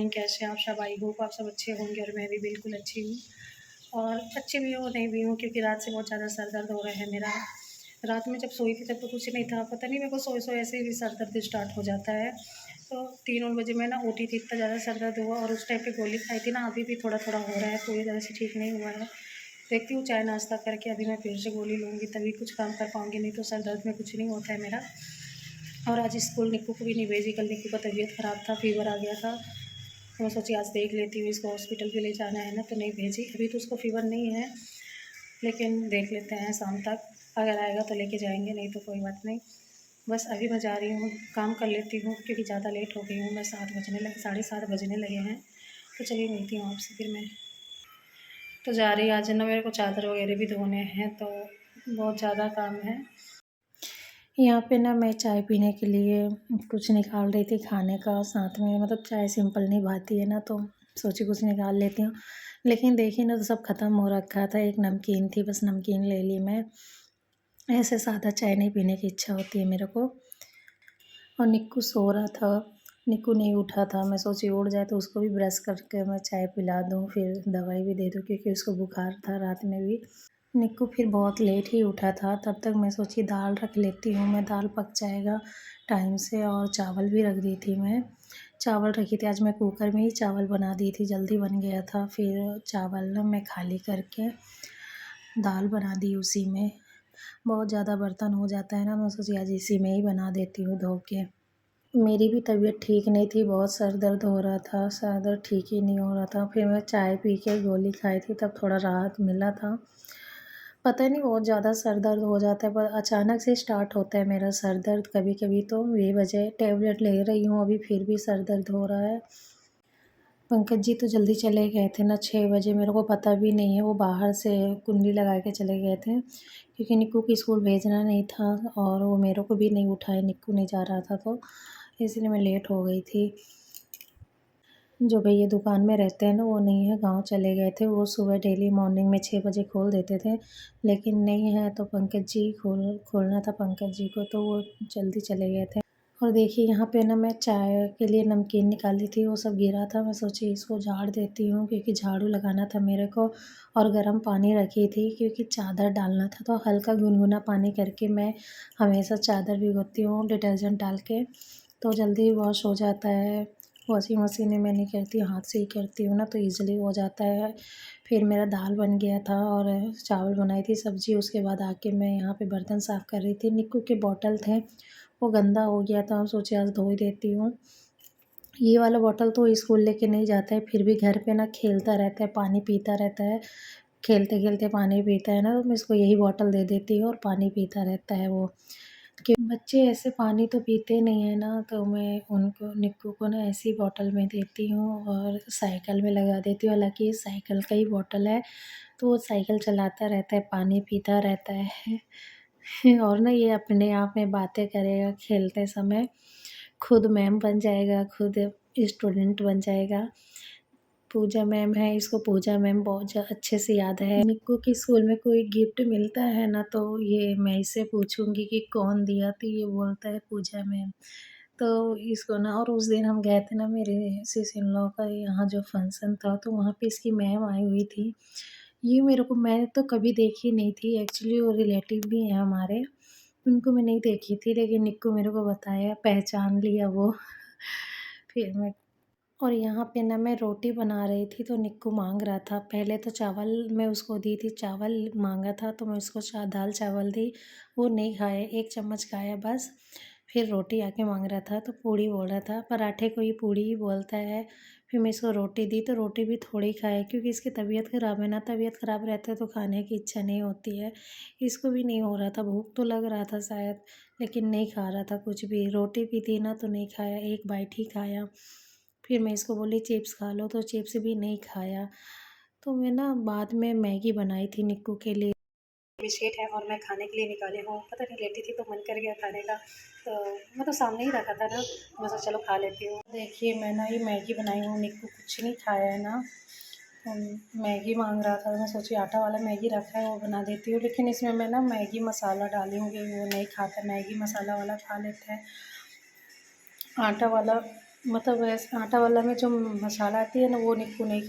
Morning, कैसे हैं आप सब? आई होप आप सब अच्छे होंगे और मैं भी बिल्कुल अच्छी हूँ। और अच्छी भी हूँ, नहीं भी हूँ, क्योंकि रात से बहुत ज़्यादा सर दर्द हो रहा है मेरा। रात में जब सोई थी तब तो कुछ नहीं था, पता नहीं मेरे को सोए-सोए ऐसे ही सर दर्द स्टार्ट हो जाता है। तो 3-4 बजे मैं ना उठी थी, इतना ज़्यादा सर दर्द हुआ और उस टाइम पे गोली खाई थी ना, अभी भी थोड़ा-थोड़ा हो रहा है, पूरी तरह से ठीक नहीं हुआ है। देखती हूँ चाय नाश्ता करके अभी मैं फिर से गोली लूँगी, तभी कुछ काम कर पाऊँगी, नहीं तो सर दर्द में कुछ नहीं होता है मेरा। और आज स्कूल निक्कू को भी नहीं भेजी, कल निक्कू का तबीयत ख़राब था, फ़ीवर आ गया था। तो मैं सोची आज देख लेती हूँ, इसको हॉस्पिटल भी ले जाना है ना, तो नहीं भेजी। अभी तो उसको फ़ीवर नहीं है, लेकिन देख लेते हैं शाम तक, अगर आएगा तो लेके जाएँगे, नहीं तो कोई बात नहीं। बस अभी मैं जा रही हूँ, काम कर लेती हूँ क्योंकि ज़्यादा लेट हो गई हूँ मैं, 7 बजने लगे, साढ़े 7 बजने लगे हैं। तो चलिए मिलती हूँ आपसे फिर मैं। तो जा रही आज ना, मेरे को चादर वगैरह भी धोने हैं, तो बहुत ज़्यादा काम है। यहाँ पे ना मैं चाय पीने के लिए कुछ निकाल रही थी खाने का, साथ में मतलब चाय सिंपल नहीं भाती है ना, तो सोची कुछ निकाल लेती हूँ। लेकिन देखिए ना, तो सब ख़त्म हो रखा था, एक नमकीन थी, बस नमकीन ले ली मैं। ऐसे सादा चाय नहीं पीने की इच्छा होती है मेरे को। और निक्कू सो रहा था, निक्कू नहीं उठा था, मैं सोची उठ जाए तो उसको भी ब्रश करके मैं चाय पिला दूँ, फिर दवाई भी दे दूँ, क्योंकि उसको बुखार था रात में भी। निक्कू फिर बहुत लेट ही उठा था, तब तक मैं सोची दाल रख लेती हूँ, मैं दाल पक जाएगा टाइम से। और चावल भी रख दी थी मैं, चावल रखी थी आज मैं कुकर में ही चावल बना दी थी, जल्दी बन गया था। फिर चावल ना मैं खाली करके दाल बना दी उसी में। बहुत ज़्यादा बर्तन हो जाता है ना, मैं सोची आज इसी में ही बना देती हूँ धो के। मेरी भी तबीयत ठीक नहीं थी, बहुत सर दर्द हो रहा था, सर दर्द ठीक ही नहीं हो रहा था। फिर मैं चाय पी के गोली खाई थी, तब थोड़ा राहत मिला था। पता नहीं, बहुत ज़्यादा सर दर्द हो जाता है, पर अचानक से स्टार्ट होता है मेरा सर दर्द कभी-कभी, तो बेवजह टैबलेट ले रही हूँ अभी, फिर भी सर दर्द हो रहा है। पंकज जी तो जल्दी चले गए थे ना 6 बजे, मेरे को पता भी नहीं है, वो बाहर से कुंडी लगा के चले गए थे, क्योंकि निक्कू को स्कूल भेजना नहीं था और वो मेरे को भी नहीं उठाए, निक्कू नहीं जा रहा था, तो इसलिए मैं लेट हो गई थी। जो भैया दुकान में रहते हैं ना, वो नहीं है, गाँव चले गए थे। वो सुबह डेली मॉर्निंग में 6 बजे खोल देते थे, लेकिन नहीं है, तो पंकज जी खोलना था पंकज जी को, तो वो जल्दी चले गए थे। और देखिए यहाँ पे ना मैं चाय के लिए नमकीन निकाली थी, वो सब गिरा था, मैं सोची इसको झाड़ देती हूँ, क्योंकि झाड़ू लगाना था मेरे को। और गर्म पानी रखी थी, क्योंकि चादर डालना था, तो हल्का गुनगुना पानी करके मैं हमेशा चादर भिगोती हूँ डिटर्जेंट डाल के, तो जल्दी वॉश हो जाता है। वॉशिंग मशीन में मैं नहीं करती, हाथ से ही करती हूँ ना, तो ईज़िली हो जाता है। फिर मेरा दाल बन गया था और चावल बनाई थी, सब्ज़ी। उसके बाद आके मैं यहाँ पे बर्तन साफ़ कर रही थी। निक्कू के बॉटल थे, वो गंदा हो गया था, सोची आज धो ही देती हूँ। ये वाला बॉटल तो स्कूल लेके नहीं जाता है, फिर भी घर पे ना खेलता रहता है, पानी पीता रहता है। खेलते-खेलते पानी पीता है ना, तो मैं इसको यही बॉटल दे देती हूँ और पानी पीता रहता है वो। कि बच्चे ऐसे पानी तो पीते नहीं है ना, तो मैं उनको निक्कू को ना ऐसी बॉटल में देती हूँ और साइकिल में लगा देती हूँ। हालाँकि ये साइकिल का ही बॉटल है, तो वो साइकिल चलाता रहता है, पानी पीता रहता है। और ना ये अपने आप में बातें करेगा खेलते समय, खुद मैम बन जाएगा, खुद स्टूडेंट बन जाएगा। पूजा मैम है, इसको पूजा मैम बहुत अच्छे से याद है। निक्कू के स्कूल में कोई गिफ्ट मिलता है ना, तो ये मैं इससे पूछूँगी कि कौन दिया, तो ये बोलता है पूजा मैम। तो इसको ना, और उस दिन हम गए थे ना मेरे सिस इन लॉ का यहाँ जो फंक्शन था, तो वहाँ पे इसकी मैम आई हुई थी। ये मेरे को, मैंने तो कभी देखी नहीं थी, एक्चुअली वो रिलेटिव भी हैं हमारे, उनको मैं नहीं देखी थी, लेकिन निक्कू मेरे को बताया, पहचान लिया वो। फिर मैं, और यहाँ पे ना मैं रोटी बना रही थी, तो निक्कू माँग रहा था। पहले तो चावल मैं उसको दी थी, चावल माँगा था, तो मैं उसको दाल चावल दी, वो नहीं खाया, 1 चम्मच खाया बस। फिर रोटी आके माँग रहा था, तो पूड़ी बोल रहा था, पराठे को ये पूड़ी ही बोलता है। फिर मैं इसको रोटी दी, तो रोटी भी थोड़ी खाया, क्योंकि इसकी तबीयत ख़राब है ना, तबीयत ख़राब रहता है तो खाने की इच्छा नहीं होती है। इसको भी नहीं हो रहा था, भूख तो लग रहा था शायद, लेकिन नहीं खा रहा था कुछ भी। रोटी भी दी ना, तो नहीं खाया, 1 बाइट ही खाया। फिर मैं इसको बोली चिप्स खा लो, तो चिप्स भी नहीं खाया। तो मैं ना बाद में मैगी बनाई थी निक्कू के लिए। बिस्किट है और मैं खाने के लिए निकाली हूँ, पता नहीं लेटी थी तो मन कर गया खाने का, तो मैं तो सामने ही रखा था ना, तो मैं सोचा चलो खा लेती हूँ। देखिए मैं ना ये मैगी बनाई हूँ, निक्कू कुछ नहीं खाया है ना, मैगी मांग रहा था, मैं सोची आटा वाला मैगी रखा है वो बना देती हूँ, लेकिन इसमें मैं ना मैगी मसाला डालूँगी, वो नहीं खाता, मैगी मसाला वाला खा लेता है। आटा वाला मतलब वैसे आटा वाला में जो मसाला आती है ना वो निक्कू नहीं